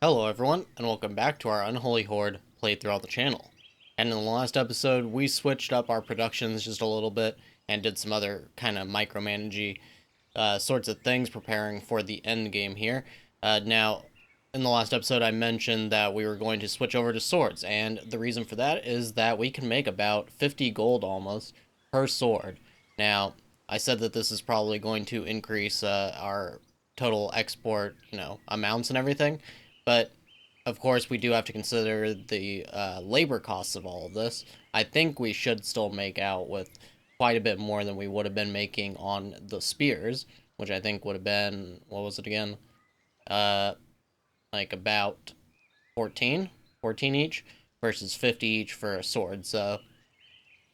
Hello everyone, and welcome back to our Unholy Horde playthrough on the channel. And in the last episode, we switched up our productions just a little bit, and did some other kind of micromanagey sorts of things, preparing for the end game here. Now, in the last episode, I mentioned that we were going to switch over to swords, and the reason for that is that we can make about 50 gold almost per sword. Now, I said that this is probably going to increase our total export, amounts and everything, but of course we do have to consider the labor costs of all of this. I think we should still make out with quite a bit more than we would have been making on the spears, which I think would have been, what was it again? Like about 14 each versus 50 each for a sword. So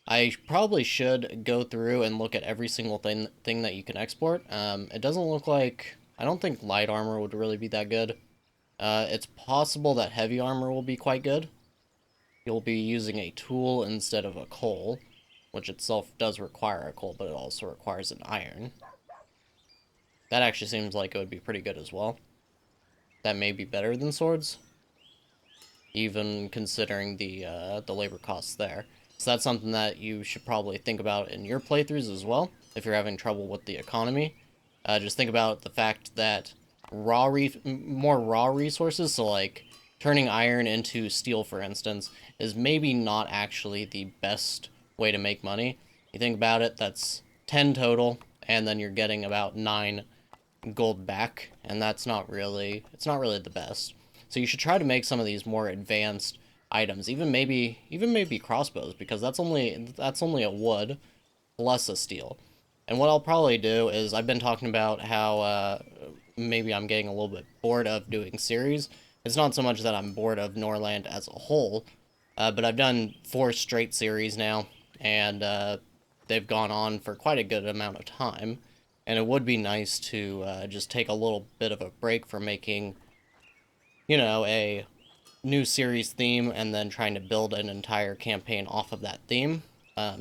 I probably should go through and look at every single thing that you can export. It doesn't look like, I don't think light armor would really be that good. It's possible that heavy armor will be quite good. You'll be using a tool instead of a coal, which itself does require a coal, but it also requires an iron. That actually seems like it would be pretty good as well. That may be better than swords, even considering the labor costs there. So that's something that you should probably think about in your playthroughs as well, if you're having trouble with the economy. Just think about the fact that more raw resources, so like turning iron into steel, for instance, is maybe not actually the best way to make money. You think about it, that's 10 total, and then you're getting about 9 gold back, and it's not really the best. So you should try to make some of these more advanced items, even maybe crossbows, because that's only a wood plus a steel. And what I'll probably do is, I've been talking about how maybe I'm getting a little bit bored of doing series. It's not so much that I'm bored of Norland as a whole, but I've done 4 straight series now, and they've gone on for quite a good amount of time. And it would be nice to just take a little bit of a break from making, a new series theme and then trying to build an entire campaign off of that theme.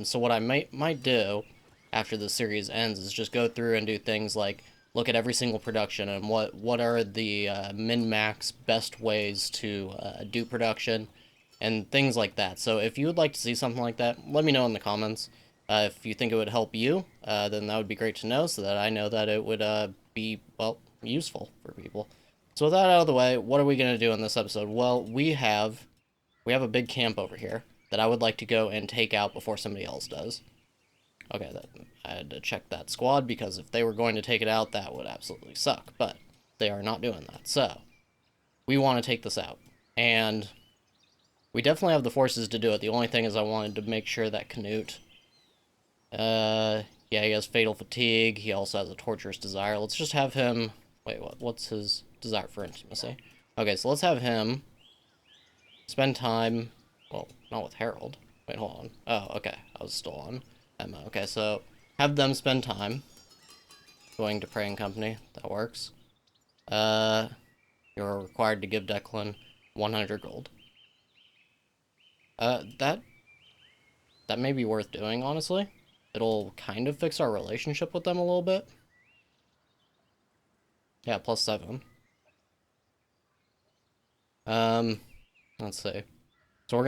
So what I might do after the series ends is just go through and do things like look at every single production and what are the min-max best ways to do production and things like that. So if you would like to see something like that, let me know in the comments. If you think it would help you, then that would be great to know, so that I know that it would be, well, useful for people. So with that out of the way, what are we going to do in this episode? Well, we have a big camp over here that I would like to go and take out before somebody else does. Okay, I had to check that squad, because if they were going to take it out, that would absolutely suck, but they are not doing that. So we want to take this out, and we definitely have the forces to do it. The only thing is I wanted to make sure that Canute, yeah, he has fatal fatigue. He also has a torturous desire. Let's just have him, wait, what's his desire for intimacy? Okay, so let's have him spend time, well, not with Harold. Wait, hold on. Oh, okay, I was still on Emma. Okay, so have them spend time going to Praying Company. That works. You're required to give Declan 100 gold. That may be worth doing, honestly. It'll kind of fix our relationship with them a little bit. Yeah, +7. Let's see. So we're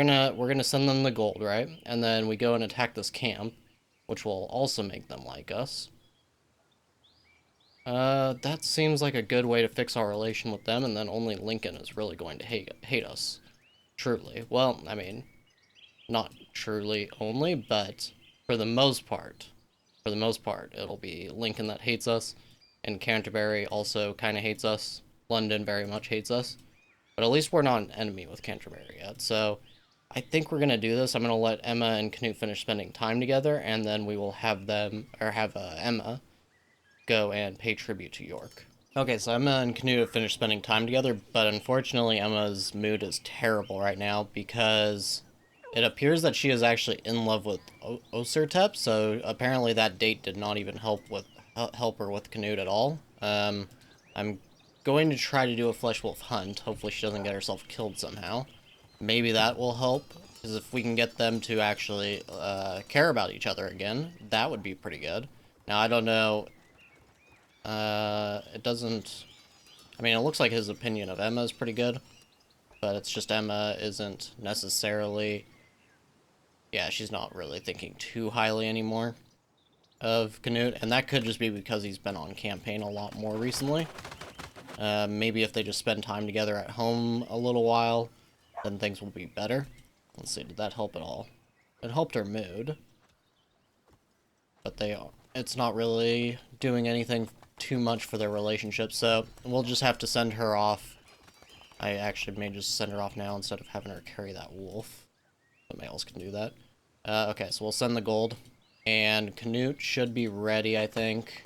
gonna send them the gold, right? And then we go and attack this camp, which will also make them like us. That seems like a good way to fix our relation with them, and then only Lincoln is really going to hate us. Truly. Well, I mean, not truly only, but for the most part, it'll be Lincoln that hates us, and Canterbury also kind of hates us. London very much hates us, but at least we're not an enemy with Canterbury yet. So I think we're gonna do this. I'm gonna let Emma and Canute finish spending time together, and then we will have Emma go and pay tribute to York. Okay, so Emma and Canute have finished spending time together, but unfortunately Emma's mood is terrible right now, because it appears that she is actually in love with Osertep, so apparently that date did not even help her with Canute at all. I'm going to try to do a flesh wolf hunt. Hopefully she doesn't get herself killed somehow. Maybe that will help, because if we can get them to actually care about each other again, that would be pretty good. Now, I don't know, it doesn't I mean, it looks like his opinion of Emma is pretty good, but it's just Emma isn't necessarily... Yeah, she's not really thinking too highly anymore of Canute, and that could just be because he's been on campaign a lot more recently. Maybe if they just spend time together at home a little while, then things will be better. Let's see, did that help at all? It helped her mood, but it's not really doing anything too much for their relationship, so we'll just have to send her off. I actually may just send her off now instead of having her carry that wolf. Somebody else can do that. Okay, so we'll send the gold. And Canute should be ready, I think.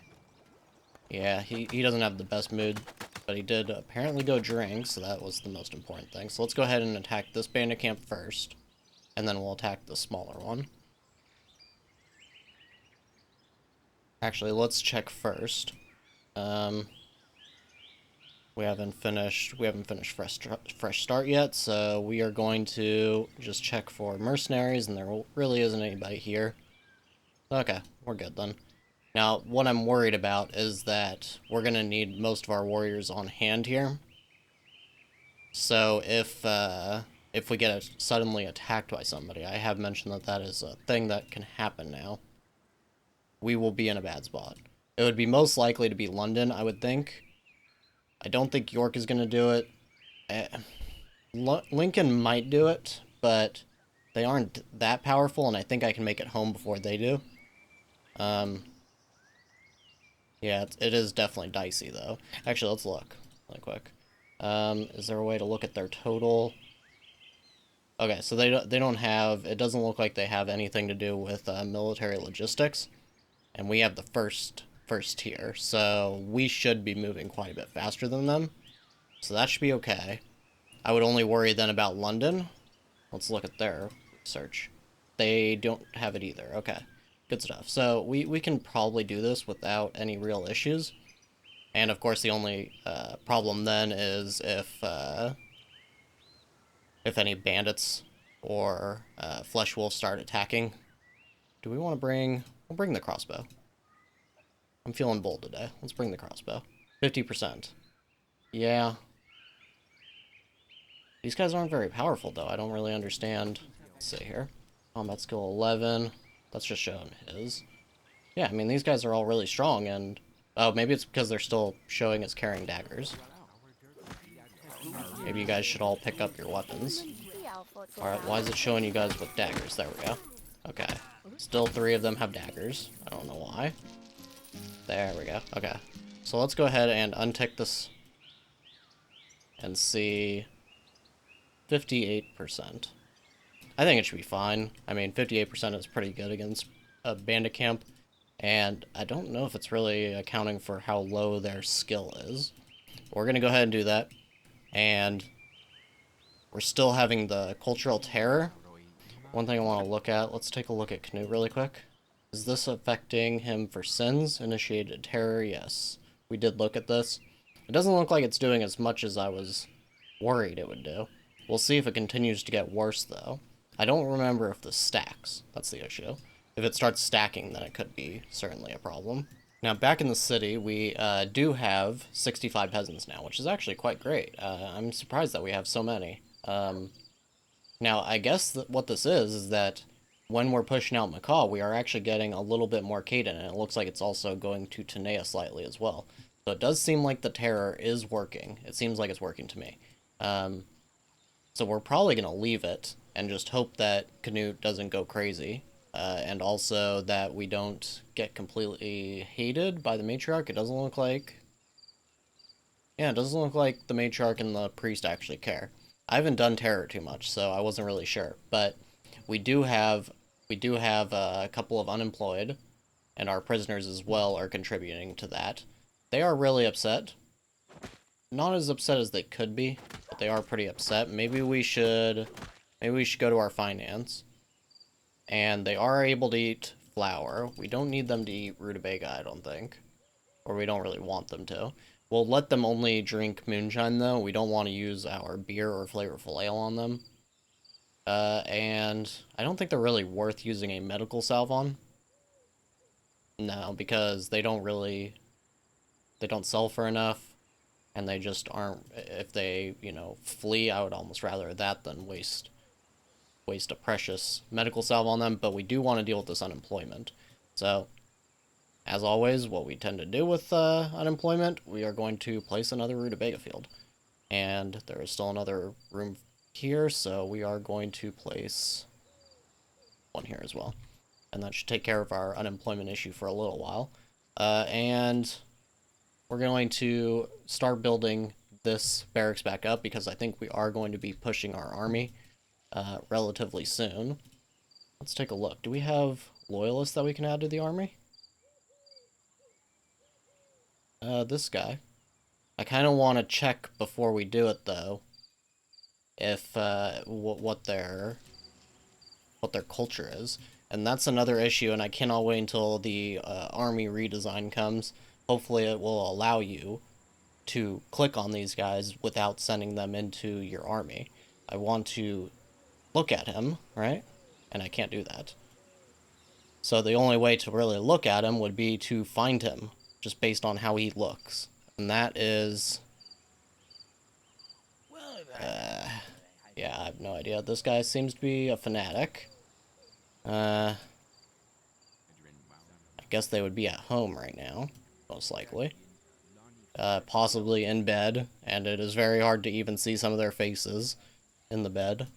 Yeah, he doesn't have the best mood, but he did apparently go drink, so that was the most important thing. So let's go ahead and attack this bandit camp first, and then we'll attack the smaller one. Actually, let's check first. We haven't finished fresh start yet, so we are going to just check for mercenaries, and there really isn't anybody here. Okay, we're good then. Now, what I'm worried about is that we're going to need most of our warriors on hand here. So if we get suddenly attacked by somebody, I have mentioned that that is a thing that can happen now, we will be in a bad spot. It would be most likely to be London, I would think. I don't think York is going to do it. Lincoln might do it, but they aren't that powerful, and I think I can make it home before they do. Yeah, it is definitely dicey, though. Actually, let's look really quick. Is there a way to look at their total? Okay, so they don't have... It doesn't look like they have anything to do with military logistics, and we have the first tier, so we should be moving quite a bit faster than them. So that should be okay. I would only worry then about London. Let's look at their search. They don't have it either. Okay. Good stuff. So we can probably do this without any real issues. And of course the only problem then is if any bandits or flesh wolves start attacking. Do we want to bring... We'll bring the crossbow. I'm feeling bold today. Let's bring the crossbow. 50%. Yeah. These guys aren't very powerful, though. I don't really understand. Let's see here. Combat skill 11. That's just showing his. Yeah, I mean, these guys are all really strong, and... Oh, maybe it's because they're still showing as carrying daggers. Maybe you guys should all pick up your weapons. Alright, why is it showing you guys with daggers? There we go. Okay. Still 3 of them have daggers. I don't know why. There we go. Okay. So let's go ahead and untick this and see 58%. I think it should be fine. I mean, 58% is pretty good against a bandit camp, and I don't know if it's really accounting for how low their skill is. We're going to go ahead and do that, and we're still having the cultural terror. One thing I want to look at, let's take a look at Canute really quick. Is this affecting him for sins? Initiated terror, yes. We did look at this. It doesn't look like it's doing as much as I was worried it would do. We'll see if it continues to get worse, though. I don't remember if this stacks. That's the issue. If it starts stacking, then it could be certainly a problem. Now, back in the city, we do have 65 peasants now, which is actually quite great. I'm surprised that we have so many. Now, I guess what this is that when we're pushing out Macaw, we are actually getting a little bit more Caden, and it looks like it's also going to Tanea slightly as well. So it does seem like the terror is working. It seems like it's working to me. So we're probably going to leave it and just hope that Canute doesn't go crazy. And also that we don't get completely hated by the matriarch. It doesn't look like... Yeah, it doesn't look like the matriarch and the priest actually care. I haven't done terror too much, so I wasn't really sure. But we do have a couple of unemployed, and our prisoners as well are contributing to that. They are really upset. Not as upset as they could be, but they are pretty upset. Maybe we should go to our finance. And they are able to eat flour. We don't need them to eat rutabaga, I don't think. Or we don't really want them to. We'll let them only drink moonshine, though. We don't want to use our beer or flavorful ale on them. And I don't think they're really worth using a medical salve on. No, because they don't sell for enough. and they just aren't, if they, you know, flee, I would almost rather that than waste a precious medical salve on them, but we do want to deal with this unemployment. So, as always, what we tend to do with unemployment, we are going to place another rutabaga field. And there is still another room here, so we are going to place one here as well. And that should take care of our unemployment issue for a little while. And we're going to start building this barracks back up, because I think we are going to be pushing our army relatively soon. Let's take a look. Do we have loyalists that we can add to the army? This guy. I kind of want to check before we do it, though, if what their culture is. And that's another issue, and I cannot wait until the army redesign comes. Hopefully it will allow you to click on these guys without sending them into your army. I want to look at him, right? And I can't do that. So the only way to really look at him would be to find him, just based on how he looks. And that is... yeah, I have no idea. This guy seems to be a fanatic. I guess they would be at home right now, most likely. Possibly in bed, and it is very hard to even see some of their faces in the bed.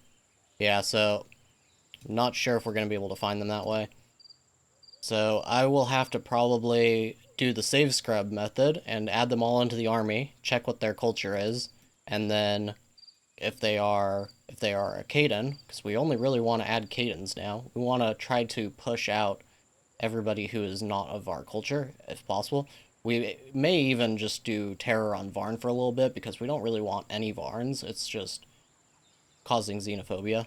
Yeah, so not sure if we're going to be able to find them that way. So I will have to probably do the save scrub method and add them all into the army, check what their culture is, and then if they are a Caden, because we only really want to add Cadens now, we want to try to push out everybody who is not of our culture, if possible. We may even just do terror on Varn for a little bit, because we don't really want any Varns. It's just causing xenophobia,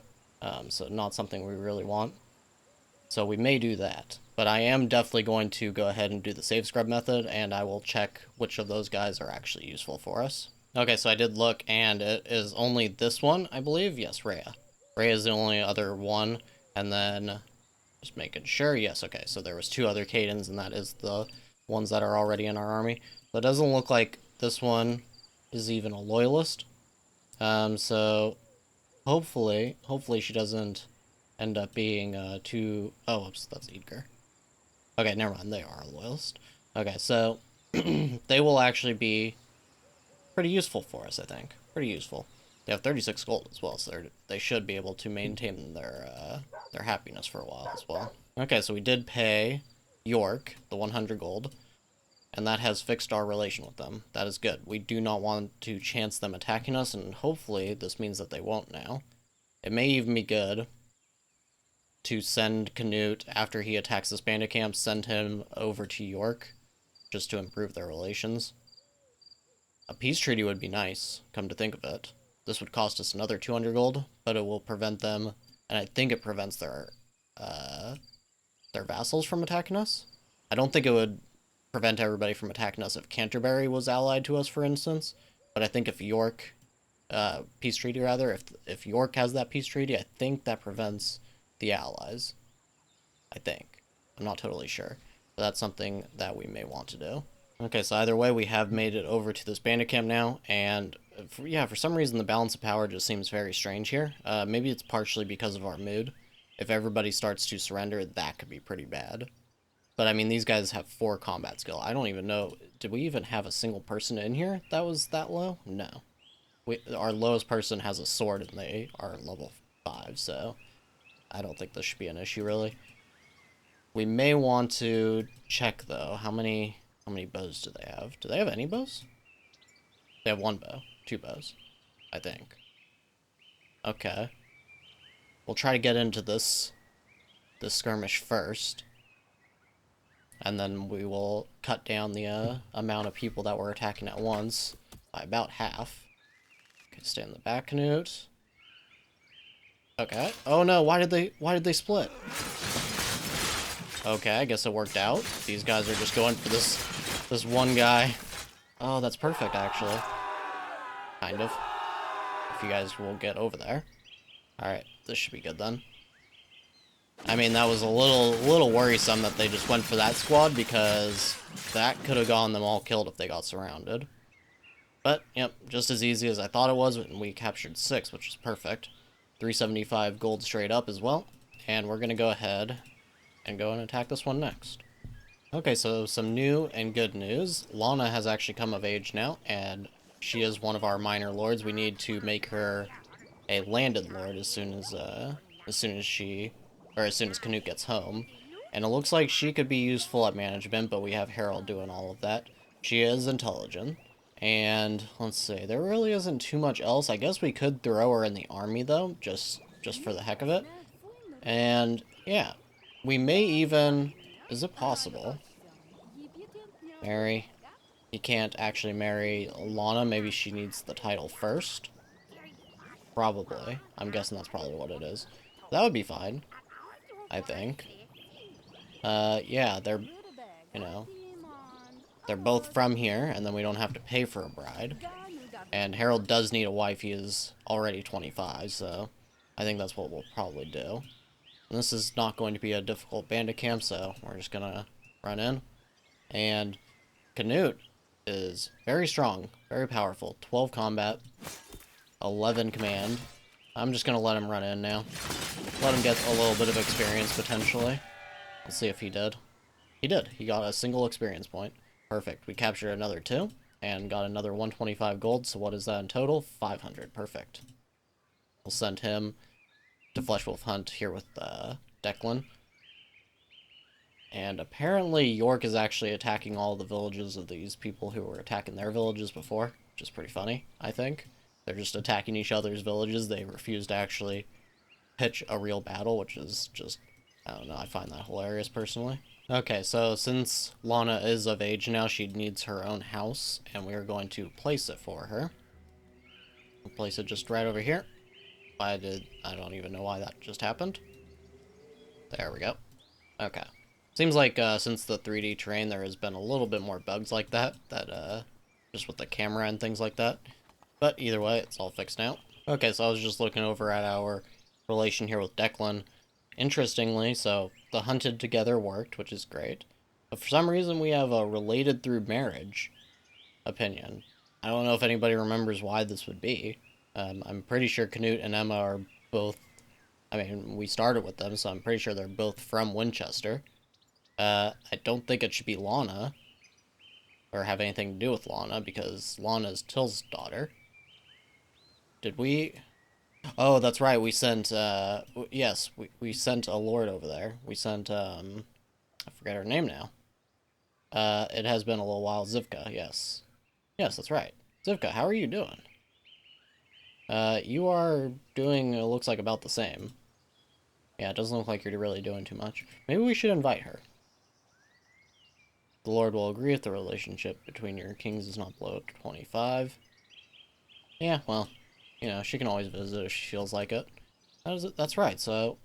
so not something we really want. So we may do that, but I am definitely going to go ahead and do the save scrub method, and I will check which of those guys are actually useful for us. Okay, so I did look, and it is only this one, I believe. Yes, Rhea. Rhea is the only other one, and then just making sure. Yes, okay, so there was 2 other Cadens, and that is the ones that are already in our army. But it doesn't look like this one is even a loyalist. So hopefully she doesn't end up being too... Oh, oops, that's Edgar. Okay, never mind, they are a loyalist. Okay, so they will actually be pretty useful for us, I think. Pretty useful. They have 36 gold as well, so they should be able to maintain their happiness for a while as well. Okay, so we did pay York the 100 gold, and that has fixed our relation with them. That is good. We do not want to chance them attacking us, and hopefully this means that they won't now. It may even be good to send Canute, after he attacks this bandit camp, send him over to York, just to improve their relations. A peace treaty would be nice, come to think of it. This would cost us another 200 gold, but it will prevent them, and I think it prevents their vassals from attacking us. I don't think it would prevent everybody from attacking us if Canterbury was allied to us, for instance, but I think if York, peace treaty rather, if York has that peace treaty, I think that prevents the allies. I think. I'm not totally sure, but that's something that we may want to do. Okay, so either way, we have made it over to this bandit camp now, and for some reason the balance of power just seems very strange here. Maybe it's partially because of our mood. If everybody starts to surrender, that could be pretty bad. But I mean, these guys have 4 combat skill. I don't even know, did we even have a single person in here that was that low? No. Our lowest person has a sword, and they are level 5, so I don't think this should be an issue, really. We may want to check, though, how many bows do they have? Do they have any bows? They have 1 bow. 2 bows, I think. Okay. We'll try to get into this skirmish first. And then we will cut down the amount of people that we're attacking at once by about half. Okay, stay in the back, Canute. Okay. Oh no, why did they split? Okay, I guess it worked out. These guys are just going for this one guy. Oh, that's perfect, actually. Kind of. If you guys will get over there. Alright, this should be good then. I mean, that was a little worrisome that they just went for that squad, because that could have gotten them all killed if they got surrounded. But, yep, just as easy as I thought it was, and we captured 6, which is perfect. 375 gold straight up as well. And we're going to go ahead and go and attack this one next. Okay, so some new and good news. Lana has actually come of age now, and she is one of our minor lords. We need to make her a landed lord as soon as Canute gets home. And it looks like she could be useful at management, but we have Harold doing all of that. She is intelligent. And let's see, there really isn't too much else. I guess we could throw her in the army though, just for the heck of it. And yeah, we may even, is it possible? Marry. He can't actually marry Lana. Maybe she needs the title first. Probably. I'm guessing that's probably what it is. That would be fine, I think. Yeah, you know, they're both from here, and then we don't have to pay for a bride. And Harold does need a wife. He is already 25, so I think that's what we'll probably do. And this is not going to be a difficult bandit camp, so we're just gonna run in. And Canute is very strong, very powerful. 12 combat, 11 command. I'm just gonna let him run in now. Let him get a little bit of experience, potentially. Let's see if he did. He did. He got a single experience point. Perfect. We captured another 2, and got another 125 gold, so what is that in total? 500. Perfect. We'll send him to Fleshwolf Hunt here with Declan. And apparently York is actually attacking all the villages of these people who were attacking their villages before, which is pretty funny, I think. They're just attacking each other's villages. They refuse to actually pitch a real battle, which is just, I don't know, I find that hilarious personally. Okay, so since Lana is of age now, she needs her own house, and we are going to place it for her. We'll place it just right over here. I don't even know why that just happened. There we go. Okay. Seems like since the 3D terrain, there has been a little bit more bugs like that, just with the camera and things like that. But either way, it's all fixed now. Okay, so I was just looking over at our relation here with Declan. Interestingly, so the hunted together worked, which is great. But for some reason, we have a related through marriage opinion. I don't know if anybody remembers why this would be. I'm pretty sure Canute and Emma are both, I mean, we started with them, so I'm pretty sure they're both from Winchester. I don't think it should be Lana, or have anything to do with Lana, because Lana is Till's daughter. Did we? Oh, that's right, we sent, yes, we sent a lord over there. We sent, I forget her name now. It has been a little while. Zivka, yes. Yes, that's right. Zivka, how are you doing? You are doing, it looks like about the same. Yeah, it doesn't look like you're really doing too much. Maybe we should invite her. The Lord will agree if the relationship between your kings is not below 25. Yeah, well, you know, she can always visit if she feels like it. That's right, so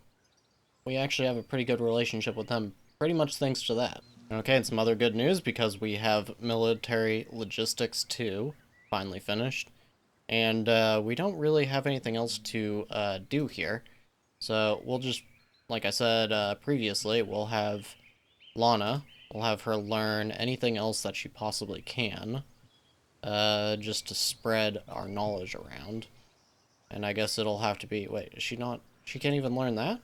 we actually have a pretty good relationship with them, pretty much thanks to that. Okay, and some other good news, because we have Military Logistics 2 finally finished. And we don't really have anything else to do here. So we'll just, like I said previously, we'll have Lana. We'll have her learn anything else that she possibly can. Just to spread our knowledge around. And I guess it'll have to be, wait, is she not, she can't even learn that?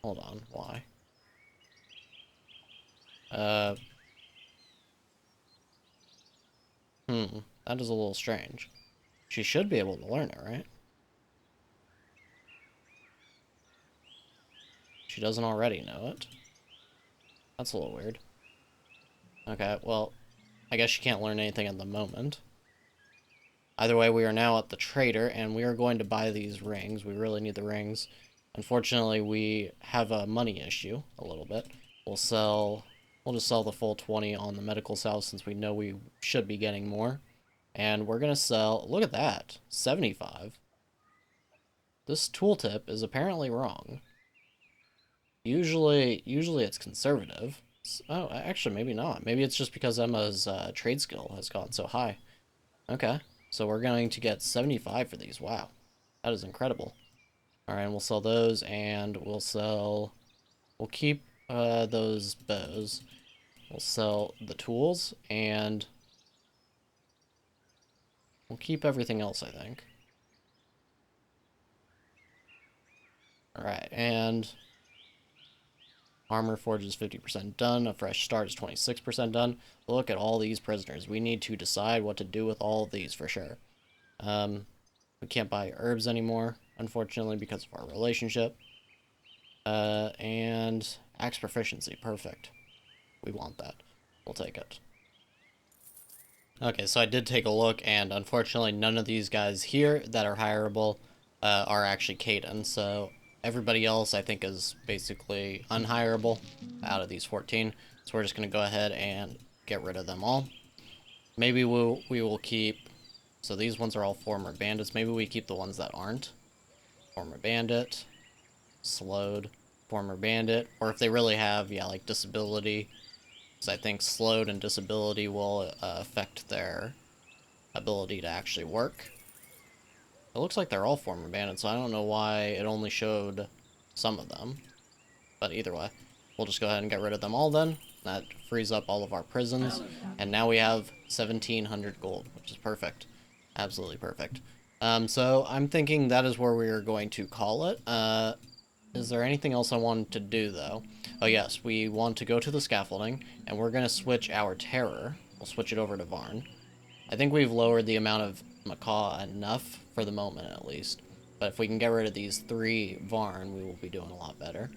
Hold on, why? That is a little strange. She should be able to learn it, right? She doesn't already know it. That's a little weird. Okay, well, I guess she can't learn anything at the moment. Either way, we are now at the trader, and we are going to buy these rings. We really need the rings. Unfortunately, we have a money issue, a little bit. We'll just sell the full 20 on the medical sale, since we know we should be getting more. And we're going to sell, look at that, 75. This tooltip is apparently wrong. Usually it's conservative. Oh, actually, maybe not. Maybe it's just because Emma's trade skill has gotten so high. Okay, so we're going to get 75 for these. Wow, that is incredible. All right, and we'll sell those, and we'll keep those bows. We'll sell the tools, and We'll keep everything else, I think. Alright, and armor forge is 50% done. A fresh start is 26% done. Look at all these prisoners. We need to decide what to do with all of these for sure. We can't buy herbs anymore, unfortunately, because of our relationship. And axe proficiency, perfect. We want that. We'll take it. Okay, so I did take a look, and unfortunately none of these guys here that are hireable are actually Caden, so everybody else I think is basically unhireable out of these 14. So we're just going to go ahead and get rid of them all. Maybe we will keep... So these ones are all former bandits. Maybe we keep the ones that aren't. Former bandit. Slowed. Former bandit. Or if they really have, yeah, like disability. Because I think slowed and disability will affect their ability to actually work. It looks like they're all former bandits, so I don't know why it only showed some of them. But either way, we'll just go ahead and get rid of them all then. That frees up all of our prisons. And now we have 1,700 gold, which is perfect. Absolutely perfect. So I'm thinking that is where we are going to call it. Is there anything else I wanted to do, though? Oh, yes, we want to go to the scaffolding, and we're going to switch our terror. We'll switch it over to Varn. I think we've lowered the amount of Macaw enough, for the moment at least. But if we can get rid of these 3 Varn, we will be doing a lot better.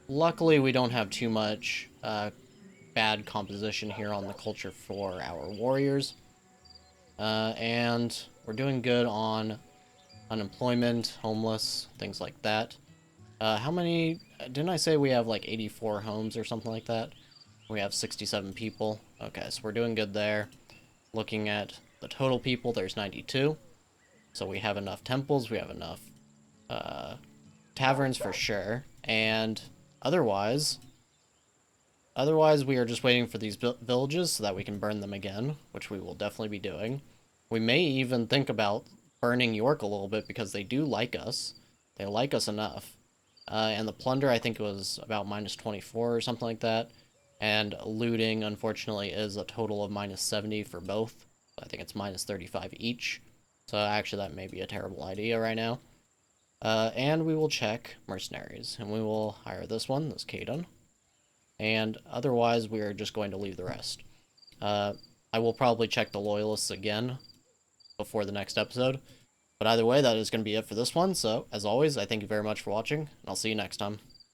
Luckily, we don't have too much bad composition here on the culture for our warriors. And we're doing good on unemployment, homeless, things like that. How many... Didn't I say we have like 84 homes or something like that? We have 67 people. Okay, so we're doing good there. Looking at the total people, there's 92. So we have enough temples, we have enough taverns for sure. And otherwise we are just waiting for these villages so that we can burn them again, which we will definitely be doing. We may even think about burning York a little bit because they do like us. They like us enough. And the plunder, I think it was about -24 or something like that. And looting, unfortunately, is a total of -70 for both. I think it's -35 each. So actually that may be a terrible idea right now. And we will check mercenaries. And we will hire this one, this Caden. And otherwise, we are just going to leave the rest. I will probably check the loyalists again before the next episode. But either way, that is going to be it for this one. So, as always, I thank you very much for watching, and I'll see you next time.